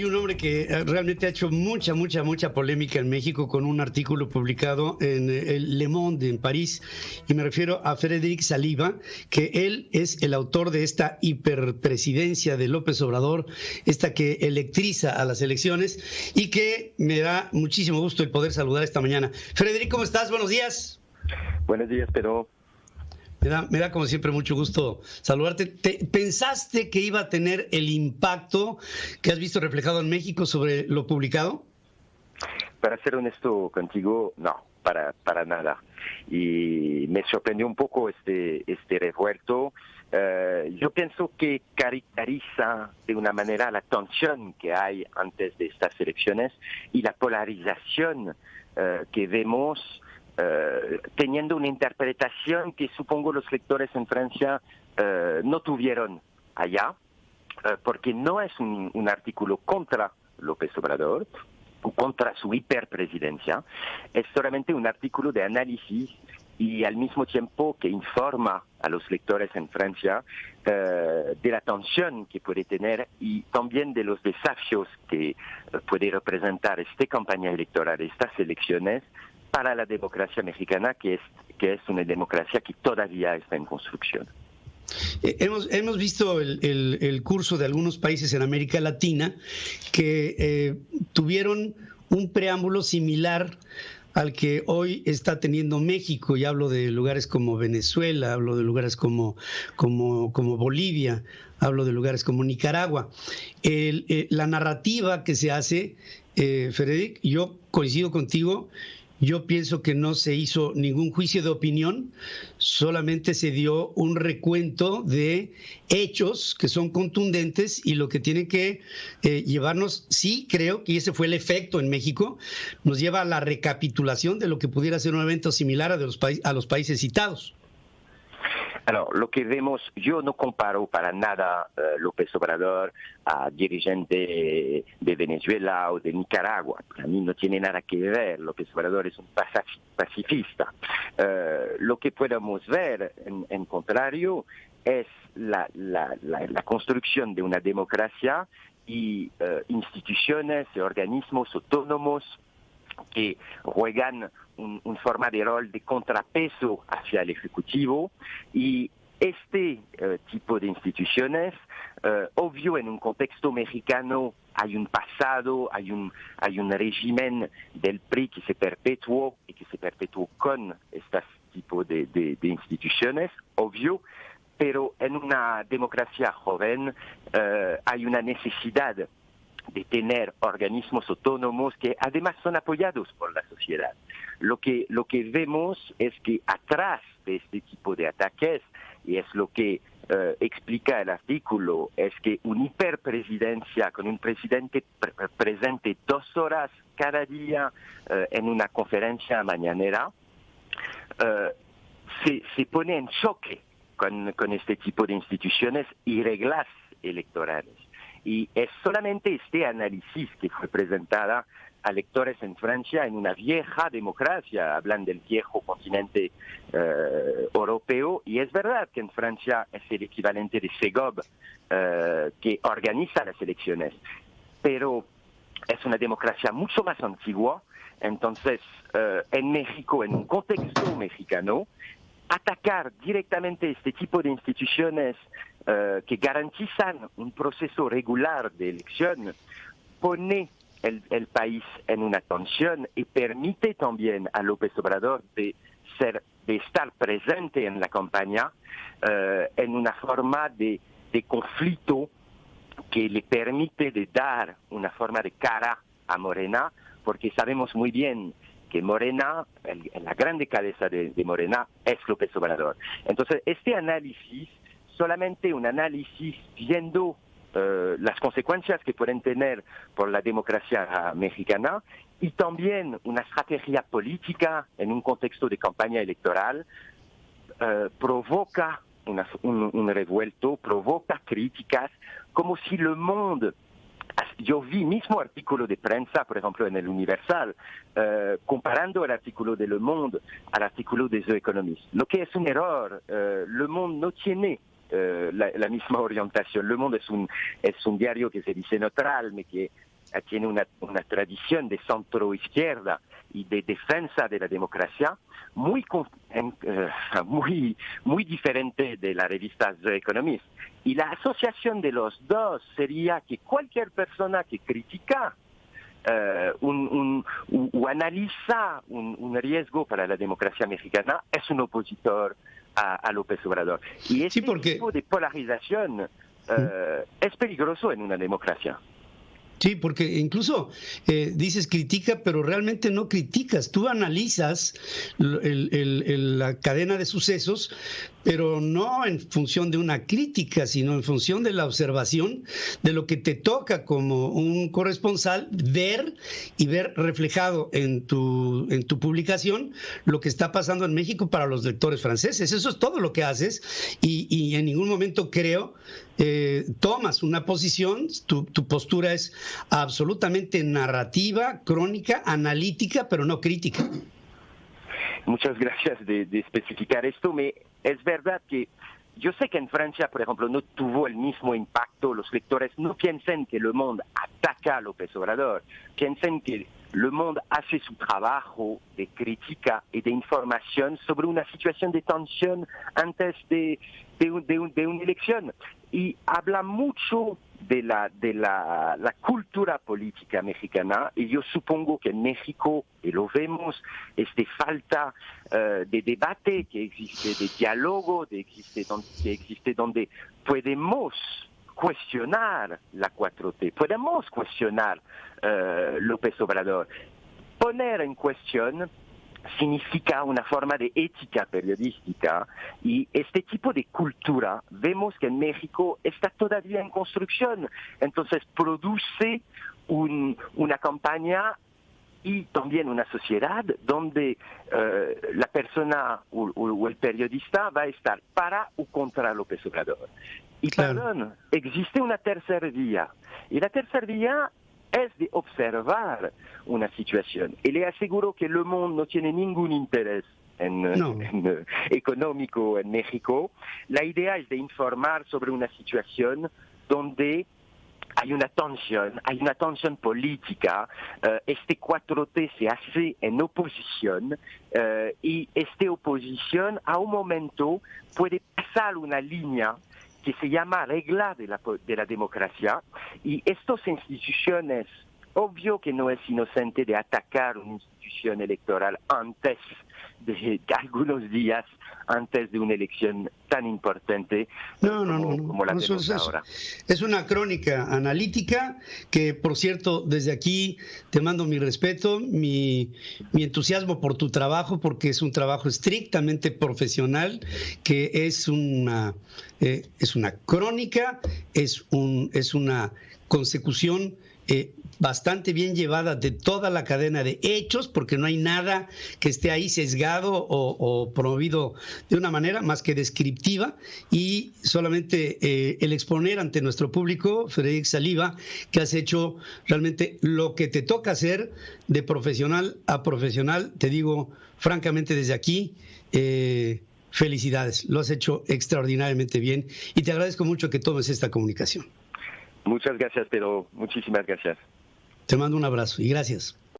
Hay un hombre que realmente ha hecho mucha polémica en México con un artículo publicado en el Le Monde en París, y me refiero a Frédéric Saliba, que él es el autor de esta hiperpresidencia de López Obrador, esta que electriza a las elecciones, y que me da muchísimo gusto el poder saludar esta mañana. Frédéric, ¿cómo estás? Buenos días. Buenos días, Pedro. Me da como siempre mucho gusto saludarte. ¿Pensaste que iba a tener el impacto que has visto reflejado en México sobre lo publicado? Para ser honesto contigo, no, para nada. Y me sorprendió un poco este revuelto. Yo pienso que caracteriza de una manera la tensión que hay antes de estas elecciones y la polarización que vemos teniendo una interpretación que supongo los lectores en Francia no tuvieron allá, porque no es un artículo contra López Obrador o contra su hiperpresidencia, es solamente un artículo de análisis y al mismo tiempo que informa a los lectores en Francia de la tensión que puede tener y también de los desafíos que puede representar esta campaña electoral, estas elecciones, para la democracia mexicana, que es una democracia que todavía está en construcción. Hemos visto el curso de algunos países en América Latina que tuvieron un preámbulo similar al que hoy está teniendo México, y hablo de lugares como Venezuela, hablo de lugares como Bolivia, hablo de lugares como Nicaragua. La narrativa que se hace, Frédéric, yo coincido contigo. Yo pienso que no se hizo ningún juicio de opinión, solamente se dio un recuento de hechos que son contundentes y lo que tiene que llevarnos, sí creo que ese fue el efecto en México, nos lleva a la recapitulación de lo que pudiera ser un evento similar a los países citados. Lo que vemos, yo no comparo para nada López Obrador a dirigente de Venezuela o de Nicaragua. Para mí no tiene nada que ver. López Obrador es un pacifista. Lo que podemos ver, en contrario, es la construcción de una democracia y instituciones y organismos autónomos que juegan un forma de rol de contrapeso hacia el Ejecutivo, y este tipo de instituciones, obvio en un contexto mexicano hay un pasado, hay un régimen del PRI que se perpetuó y que se perpetuó con este tipo de instituciones, obvio, pero en una democracia joven hay una necesidad de tener organismos autónomos que además son apoyados por la sociedad. Lo que vemos es que atrás de este tipo de ataques, y es lo que explica el artículo, es que una hiperpresidencia con un presidente presente 2 horas cada día en una conferencia mañanera, se pone en choque con este tipo de instituciones y reglas electorales. Y es solamente este análisis que fue presentada a lectores en Francia en una vieja democracia, hablan del viejo continente europeo, y es verdad que en Francia es el equivalente de Segov que organiza las elecciones, pero es una democracia mucho más antigua. Entonces, en México, en un contexto mexicano, atacar directamente este tipo de instituciones que garantizan un proceso regular de elección pone el país en una tensión y permite también a López Obrador de estar presente en la campaña en una forma de conflicto que le permite de dar una forma de cara a Morena, porque sabemos muy bien que Morena, la grande cabeza de Morena, es López Obrador. Entonces, este análisis, solamente un análisis viendo las consecuencias que pueden tener por la democracia mexicana, y también una estrategia política en un contexto de campaña electoral, provoca un revuelto, provoca críticas, como si Le Monde... Yo vi mismo artículo de prensa, por ejemplo, en el Universal, comparando el artículo de Le Monde al artículo de The Economist. Lo que es un error. Le Monde no tiene la misma orientación. Le Monde es un diario que se dice neutral, pero que tiene una tradición de centro-izquierda y de defensa de la democracia muy diferente de la revista The Economist. Y la asociación de los dos sería que cualquier persona que critica o analiza un riesgo para la democracia mexicana es un opositor a López Obrador. Y este tipo de polarización es peligroso en una democracia. Sí, porque incluso dices critica, pero realmente no criticas. Tú analizas la cadena de sucesos, pero no en función de una crítica, sino en función de la observación de lo que te toca como un corresponsal ver reflejado en tu publicación lo que está pasando en México para los lectores franceses. Eso es todo lo que haces y en ningún momento creo tomas una posición. Tu postura es absolutamente narrativa, crónica, analítica, pero no crítica. Muchas gracias de especificar esto. Es verdad que yo sé que en Francia, por ejemplo, no tuvo el mismo impacto. Los lectores no piensan que Le Monde ataca a López Obrador, piensan que Le Monde hace su trabajo de crítica y de información sobre una situación de tensión antes de una elección. Y habla mucho de la cultura política mexicana, y yo supongo que en México, y lo vemos, falta de debate que existe, de diálogo que existe donde podemos cuestionar la 4T, podemos cuestionar López Obrador. Poner en cuestión significa una forma de ética periodística, y este tipo de cultura vemos que en México está todavía en construcción. Entonces produce una campaña y también una sociedad donde la persona o el periodista va a estar para o contra López Obrador. Y claro, existe una tercera vía, y la tercera vía es de observar una situación. Y le aseguro que Le Monde no tiene ningún interés económico en México. La idea es de informar sobre una situación donde hay una tensión política. 4T se hace en oposición, y esta oposición a un momento puede pasar una línea que se llama regla de la democracia, y estas instituciones, obvio que no es inocente de atacar una institución electoral antes de algunos días antes de una elección tan importante como la tenemos ahora. Es una crónica analítica que, por cierto, desde aquí te mando mi respeto, mi entusiasmo por tu trabajo, porque es un trabajo estrictamente profesional, que es una crónica, es una consecución bastante bien llevada de toda la cadena de hechos, porque no hay nada que esté ahí sesgado o promovido de una manera más que descriptiva, y solamente el exponer ante nuestro público, Frédéric Saliba, que has hecho realmente lo que te toca hacer de profesional a profesional. Te digo francamente desde aquí, felicidades, lo has hecho extraordinariamente bien, y te agradezco mucho que tomes esta comunicación. Muchas gracias, Pedro. Muchísimas gracias. Te mando un abrazo y gracias.